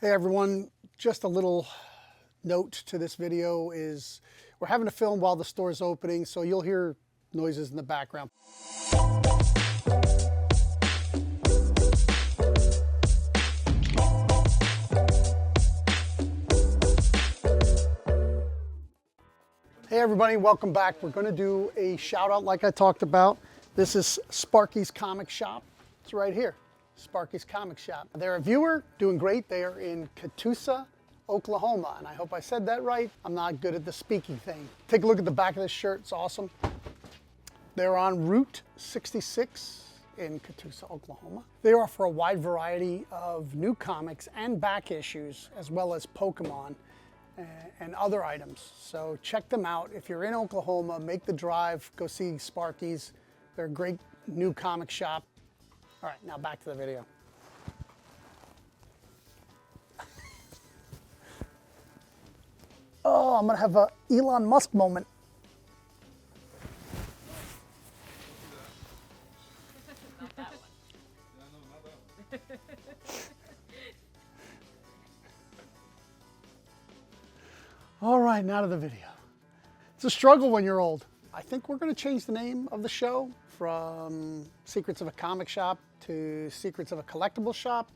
Hey everyone, just a little note to this video is we're having to film while the store is opening, so you'll hear noises in the background. Hey everybody, welcome back. We're going to do a shout out like I talked about. This is Sparky's Comic Shop. It's right here. Sparky's Comic Shop. They're a viewer, doing great. They are in Catoosa, Oklahoma, and I hope I said that right. I'm not good at the speaking thing. Take a look at the back of this shirt, it's awesome. They're on Route 66 in Catoosa, Oklahoma. They offer a wide variety of new comics and back issues, as well as Pokemon and other items. So check them out. If you're in Oklahoma, make the drive, go see Sparky's. They're a great new comic shop. All right, now back to the video. Oh, I'm gonna have a Elon Musk moment. Not that one. All right, now to the video. It's a struggle when you're old. I think we're gonna change the name of the show from Secrets of a Comic Shop to Secrets of a Collectible Shop,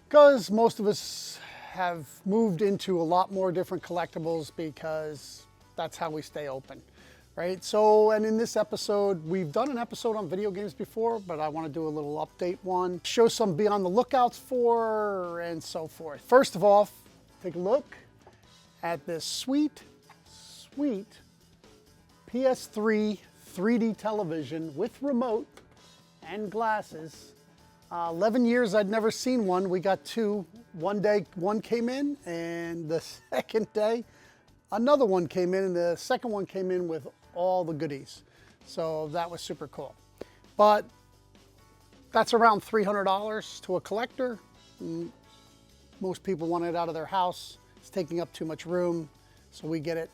because most of us have moved into a lot more different collectibles because that's how we stay open, right? So, and in this episode, we've done an episode on video games before, but I want to do a little update one, show some be on the lookouts for, and so forth. First of all, take a look at this sweet PS3 3D television with remote and glasses. 11 years I'd never seen one. We got two. One day one came in, and the second day another one came in, and the second one came in with all the goodies. So that was super cool. But that's around $300 to a collector. Most people want it out of their house. It's taking up too much room, so we get it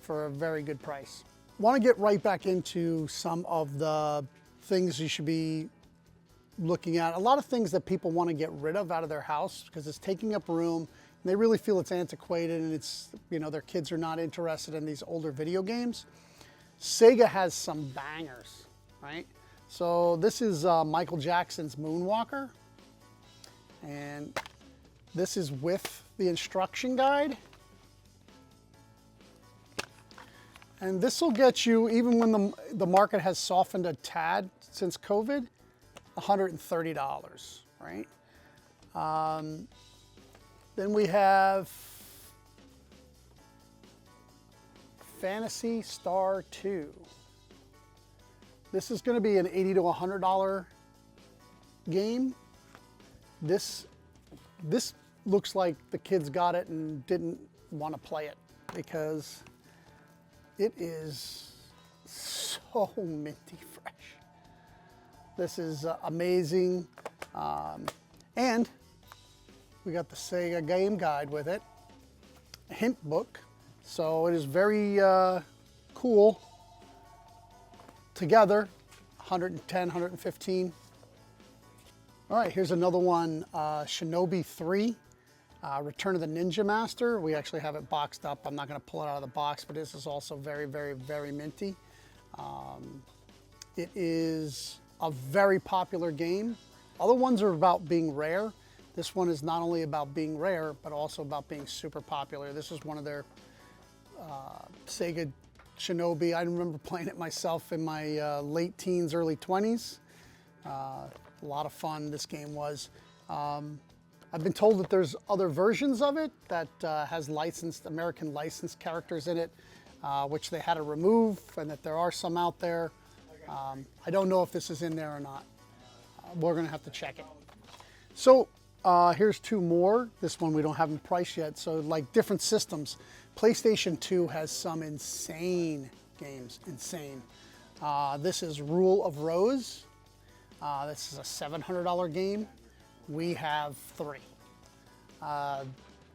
for a very good price. Want to get right back into some of the things you should be looking at. A lot of things that people want to get rid of out of their house because it's taking up room and they really feel it's antiquated, and it's, you know, their kids are not interested in these older video games. Sega has some bangers, right? So this is Michael Jackson's Moonwalker, and this is with the instruction guide. And this will get you, even when the market has softened a tad since COVID, $130, right? Then we have Phantasy Star 2. This is going to be an $80 to $100 game. This looks like the kids got it and didn't want to play it because it is so minty fresh. This is amazing. And we got the Sega game guide with it, a hint book. So it is very cool. Together, 110, 115. All right, here's another one, Shinobi 3. Return of the Ninja Master. We actually have it boxed up. I'm not going to pull it out of the box, but this is also very, very, very minty. It is a very popular game. Other ones are about being rare. This one is not only about being rare, but also about being super popular. This is one of their Sega Shinobi. I remember playing it myself in my late teens, early 20s. A lot of fun this game was. I've been told that there's other versions of it that has licensed, American licensed characters in it, which they had to remove, and that there are some out there. I don't know if this is in there or not. We're gonna have to check it. So here's two more. This one we don't have in price yet. So like different systems. PlayStation 2 has some insane games, insane. This is Rule of Rose. This is a $700 game. We have three.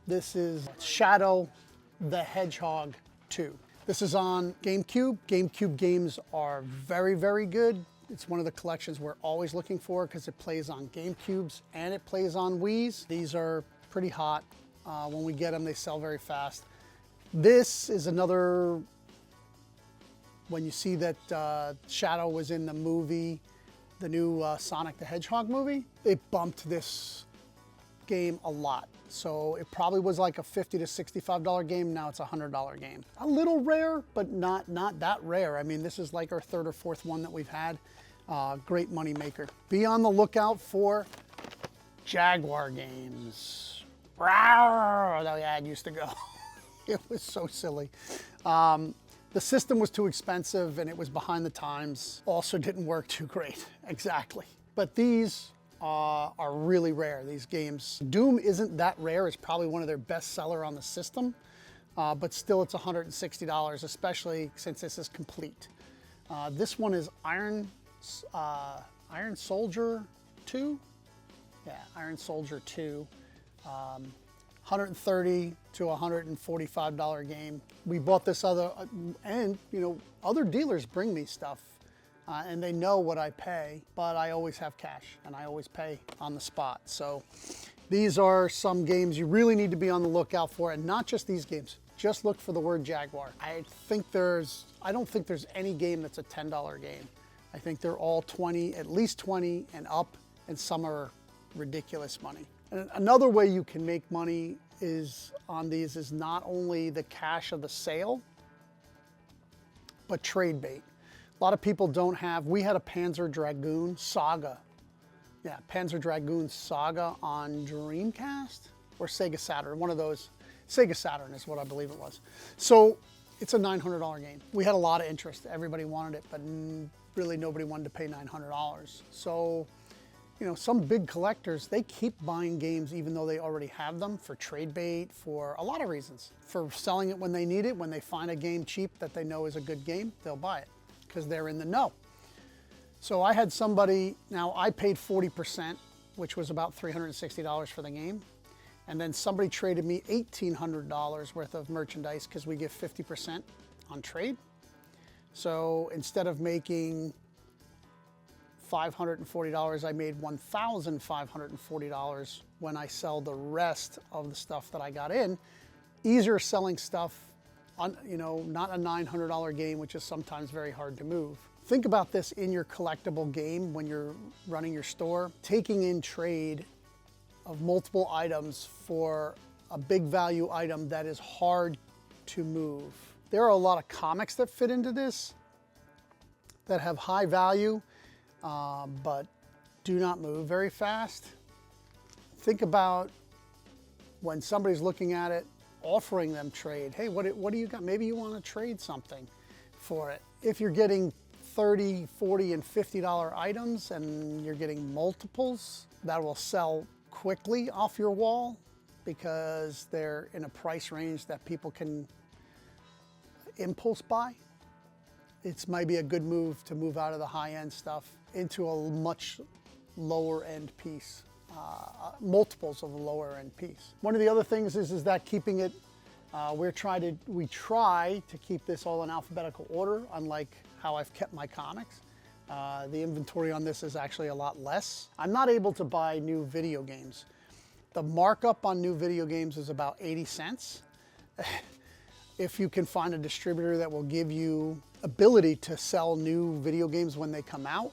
This is Shadow the Hedgehog 2. This is on GameCube. GameCube games are very, very good. It's one of the collections we're always looking for because it plays on GameCubes and it plays on Wii's. These are pretty hot. When we get them, they sell very fast. This is another, when you see that Shadow was in the movie, the new Sonic the Hedgehog movie, they bumped this game a lot. So it probably was like a $50 to $65 game. Now it's a $100 game. A little rare, but not that rare. I mean, this is like our third or fourth one that we've had. Great money maker. Be on the lookout for Jaguar games. Rawr, that ad used to go. It was so silly. The system was too expensive and it was behind the times. Also didn't work too great. Exactly. But these are really rare, these games. Doom isn't that rare. It's probably one of their best seller on the system. But still it's $160, especially since this is complete. This one is Iron Soldier 2. Yeah, Iron Soldier 2. $130 to $145 game. We bought this and you know, other dealers bring me stuff and they know what I pay, but I always have cash and I always pay on the spot. So these are some games you really need to be on the lookout for, and not just these games. Just look for the word Jaguar. I don't think there's any game that's a $10 game. I think they're all 20, at least 20 and up, and some are ridiculous money. And another way you can make money on these is not only the cash of the sale, but trade bait. A lot of people don't have, we had a Panzer Dragoon Saga. Yeah, Panzer Dragoon Saga on Dreamcast or Sega Saturn, one of those. Sega Saturn is what I believe it was. So it's a $900 game. We had a lot of interest. Everybody wanted it, but really nobody wanted to pay $900. So, you know, some big collectors, they keep buying games even though they already have them, for trade bait, for a lot of reasons. For selling it when they need it, when they find a game cheap that they know is a good game, they'll buy it because they're in the know. So I had somebody, now I paid 40%, which was about $360 for the game. And then somebody traded me $1,800 worth of merchandise because we give 50% on trade. So instead of making $540, I made $1,540 when I sell the rest of the stuff that I got in. Easier selling stuff on, you know, not a $900 game, which is sometimes very hard to move. Think about this in your collectible game when you're running your store. Taking in trade of multiple items for a big value item that is hard to move. There are a lot of comics that fit into this that have high value, but do not move very fast. Think about when somebody's looking at it, offering them trade. Hey, what do you got? Maybe you want to trade something for it. If you're getting $30, $40, and $50 items and you're getting multiples, that will sell quickly off your wall because they're in a price range that people can impulse buy. It's might be a good move to move out of the high-end stuff into a much lower end piece, multiples of a lower end piece. One of the other things is that keeping it, we try to keep this all in alphabetical order, unlike how I've kept my comics. The inventory on this is actually a lot less. I'm not able to buy new video games. The markup on new video games is about 80 cents. If you can find a distributor that will give you ability to sell new video games when they come out,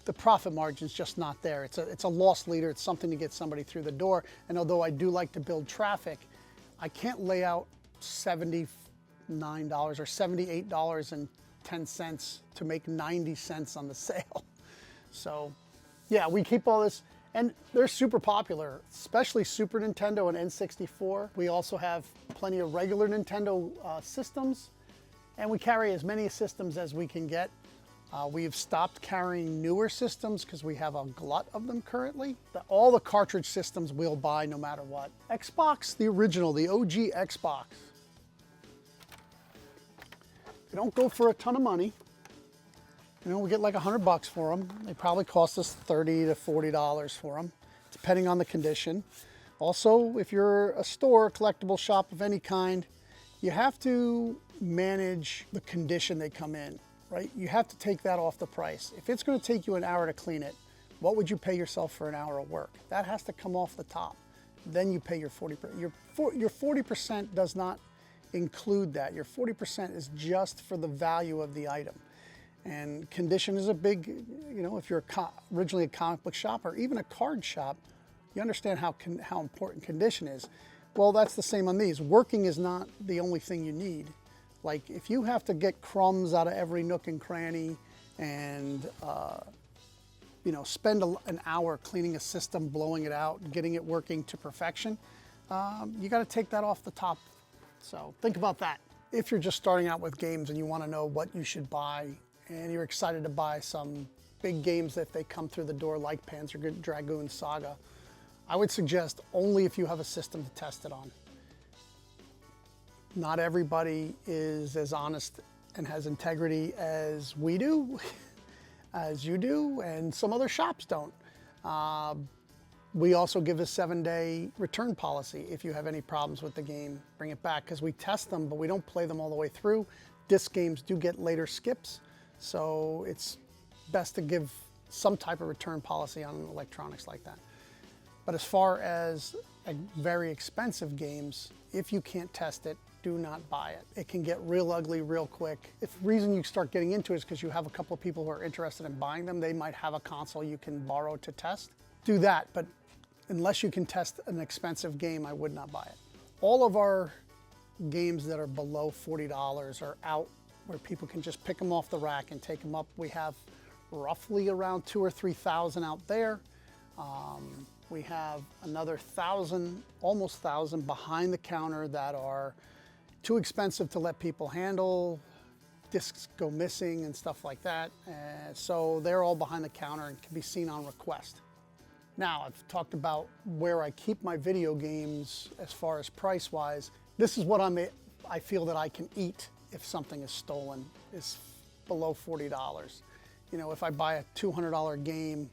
the profit margin's just not there. It's a loss leader. It's something to get somebody through the door. And although I do like to build traffic, I can't lay out $79 or $78.10 to make 90 cents on the sale. So yeah, we keep all this, and they're super popular, especially Super Nintendo and N64. We also have plenty of regular Nintendo systems, and we carry as many systems as we can get. We've stopped carrying newer systems because we have a glut of them currently. All the cartridge systems we'll buy no matter what. Xbox, the original, the OG Xbox. They don't go for a ton of money. You know, we get like $100 for them. They probably cost us $30 to $40 for them, depending on the condition. Also, if you're a store, collectible shop of any kind, you have to manage the condition they come in, right? You have to take that off the price. If it's going to take you an hour to clean it, what would you pay yourself for an hour of work? That has to come off the top. then you pay your 40%. Your 40% does not include that. Your 40% is just for the value of the item. And condition is a big, if you're originally a comic book shop or even a card shop, you understand how important condition is. Well, that's the same on these. Working is not the only thing you need. Like if you have to get crumbs out of every nook and cranny and spend an hour cleaning a system, blowing it out, getting it working to perfection, you got to take that off the top. So think about that. If you're just starting out with games and you want to know what you should buy, and you're excited to buy some big games if they come through the door like Panzer Dragoon Saga, I would suggest only if you have a system to test it on. Not everybody is as honest and has integrity as we do, as you do, and some other shops don't. We also give a 7-day return policy. If you have any problems with the game, bring it back, because we test them, but we don't play them all the way through. Disc games do get later skips, so it's best to give some type of return policy on electronics like that. But as far as very expensive games, if you can't test it, do not buy it. It can get real ugly real quick. If the reason you start getting into it is because you have a couple of people who are interested in buying them, they might have a console you can borrow to test. Do that, but unless you can test an expensive game, I would not buy it. All of our games that are below $40 are out where people can just pick them off the rack and take them up. We have roughly around 2,000 or 3,000 out there. We have another 1,000, almost 1,000 behind the counter that are too expensive to let people handle. Discs go missing and stuff like that. So they're all behind the counter and can be seen on request. Now, I've talked about where I keep my video games as far as price-wise. This is what I feel that I can eat if something is stolen, is below $40. If I buy a $200 game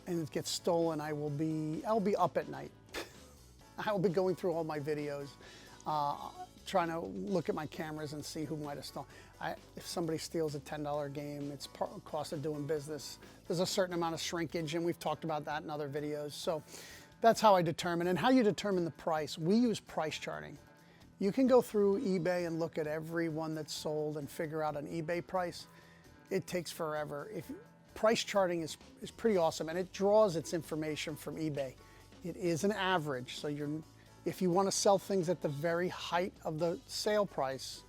and it gets stolen, I'll be up at night. I will be going through all my videos, trying to look at my cameras and see who might have stolen. If somebody steals a $10 game, it's cost of doing business. There's a certain amount of shrinkage, and we've talked about that in other videos. So that's how I determine. And how you determine the price, we use price charting. You can go through eBay and look at every one that's sold and figure out an eBay price. It takes forever. Price charting is pretty awesome, and it draws its information from eBay. It is an average, so if you want to sell things at the very height of the sale price,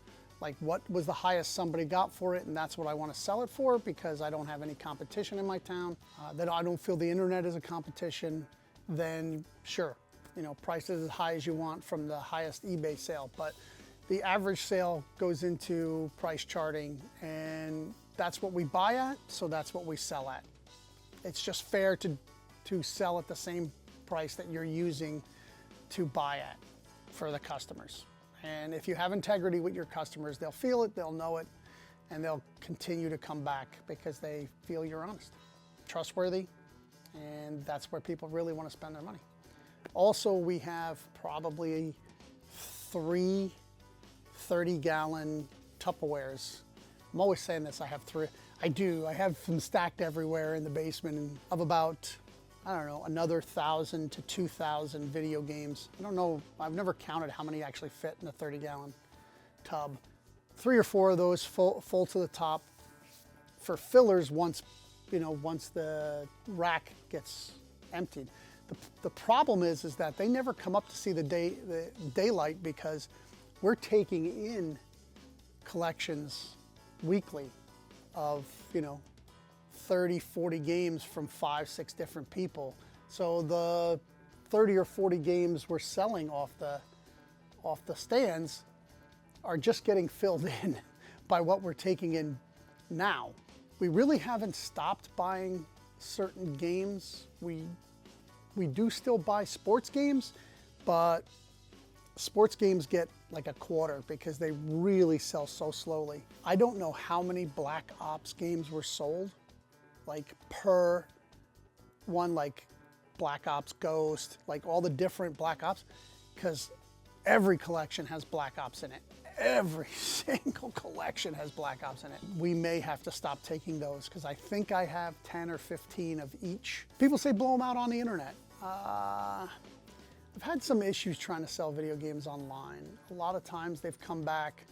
like what was the highest somebody got for it, and that's what I want to sell it for because I don't have any competition in my town, that I don't feel the internet is a competition, then sure, price is as high as you want from the highest eBay sale. But the average sale goes into price charting, and that's what we buy at, so that's what we sell at. It's just fair to sell at the same price that you're using to buy at for the customers. And if you have integrity with your customers, they'll feel it, they'll know it, and they'll continue to come back because they feel you're honest, trustworthy, and that's where people really want to spend their money. Also, we have probably 3 30-gallon Tupperwares. I'm always saying this, I have 3. I do. I have them stacked everywhere in the basement of about, I don't know, another 1,000 to 2,000 video games. I don't know, I've never counted how many actually fit in a 30-gallon tub. 3 or 4 of those full to the top for fillers once the rack gets emptied. The problem is that they never come up to see the daylight because we're taking in collections weekly of 30, 40 games from 5, 6 different people. So the 30 or 40 games we're selling off the stands are just getting filled in by what we're taking in now. We really haven't stopped buying certain games. We do still buy sports games, but sports games get like a quarter because they really sell so slowly. I don't know how many Black Ops games were sold, like per one, like Black Ops Ghost, like all the different Black Ops, because every collection has Black Ops in it. Every single collection has Black Ops in it. We may have to stop taking those because I think I have 10 or 15 of each. People say blow them out on the internet. I've had some issues trying to sell video games online. A lot of times they've come back.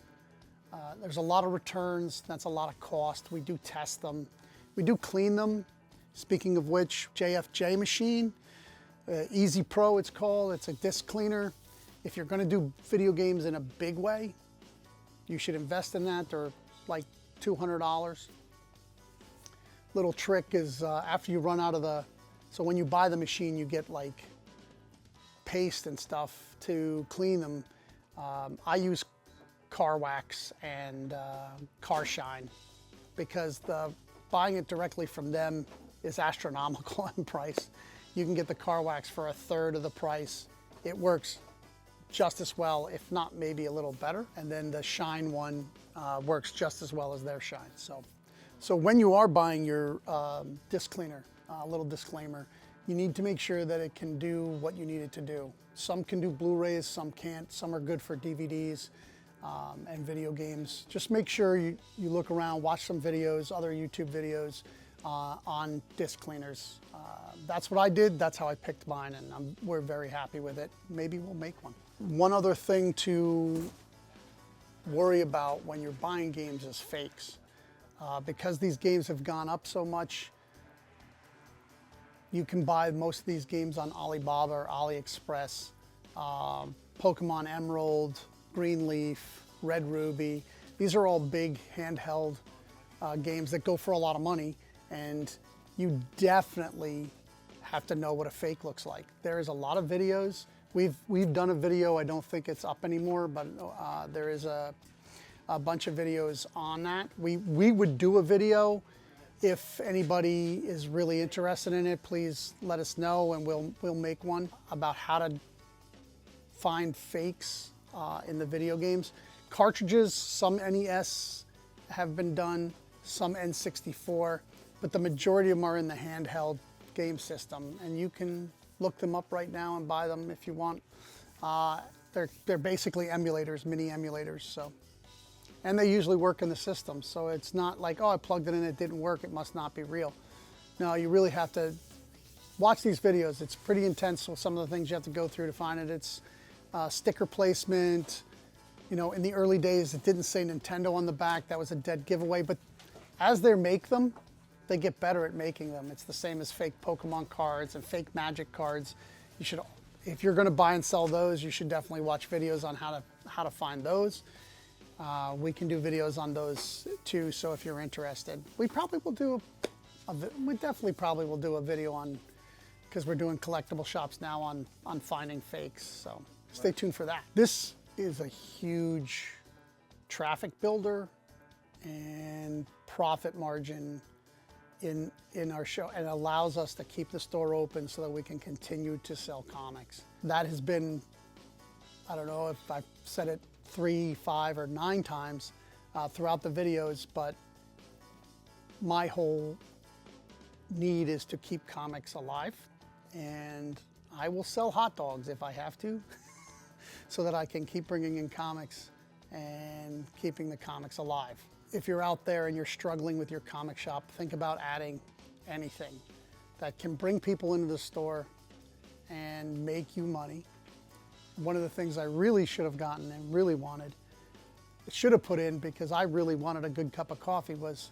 There's a lot of returns. That's a lot of cost. We do test them. We do clean them. Speaking of which, JFJ machine, Easy Pro it's called. It's a disc cleaner. If you're going to do video games in a big way, you should invest in that. They're like $200. Little trick is after you run out of so when you buy the machine, you get like paste and stuff to clean them. I use car wax and car shine because buying it directly from them is astronomical in price. You can get the car wax for 1/3 of the price. It works just as well, if not maybe a little better. And then the shine one works just as well as their shine. So when you are buying your disc cleaner, a little disclaimer, you need to make sure that it can do what you need it to do. Some can do Blu-rays, some can't. Some are good for DVDs and video games. Just make sure you look around, watch some videos, other YouTube videos on disc cleaners. That's what I did. That's how I picked mine, and we're very happy with it. Maybe we'll make one. One other thing to worry about when you're buying games is fakes. Because these games have gone up so much, you can buy most of these games on Alibaba or AliExpress. Pokemon Emerald, Greenleaf, Red Ruby. These are all big handheld games that go for a lot of money, and you definitely have to know what a fake looks like. There's a lot of videos. We've done a video, I don't think it's up anymore, but there is a bunch of videos on that. We would do a video. If anybody is really interested in it, please let us know and we'll make one about how to find fakes in the video games. Cartridges, some NES have been done, some N64, but the majority of them are in the handheld game system, and you can look them up right now and buy them if you want. They're basically emulators, mini emulators. So. And they usually work in the system, so it's not like, oh, I plugged it in, it didn't work, it must not be real. No, you really have to watch these videos. It's pretty intense with some of the things you have to go through to find it. It's sticker placement. You know, in the early days, it didn't say Nintendo on the back. That was a dead giveaway. But as they make them, they get better at making them. It's the same as fake Pokemon cards and fake Magic cards. You should, if you're going to buy and sell those, you should definitely watch videos on how to find those. We can do videos on those too, so if you're interested. We probably will do we definitely probably will do a video on, because we're doing collectible shops now, on finding fakes, so stay tuned for that. This is a huge traffic builder and profit margin in our show, and allows us to keep the store open so that we can continue to sell comics. That has been, I don't know if I've said it 3, 5, or 9 times throughout the videos, but my whole need is to keep comics alive, and I will sell hot dogs if I have to so that I can keep bringing in comics and keeping the comics alive. If you're out there and you're struggling with your comic shop, think about adding anything that can bring people into the store and make you money. One of the things I really should have gotten and really wanted, should have put in because I really wanted a good cup of coffee, was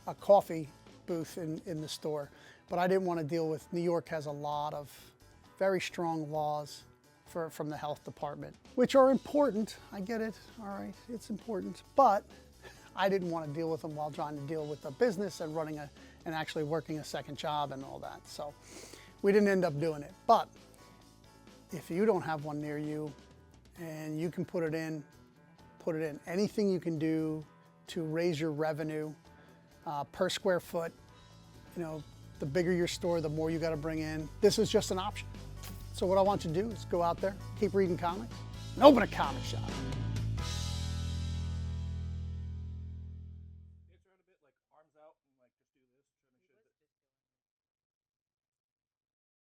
a coffee booth in the store. But I didn't want to deal with, New York has a lot of very strong laws from the health department, which are important. I get it, all right, it's important. But I didn't want to deal with them while trying to deal with a business and running and actually working a second job and all that. So we didn't end up doing it. But if you don't have one near you and you can put it in. Anything you can do to raise your revenue per square foot. You know, the bigger your store, the more you got to bring in. This is just an option. So what I want you to do is go out there, keep reading comics, and open a comic shop.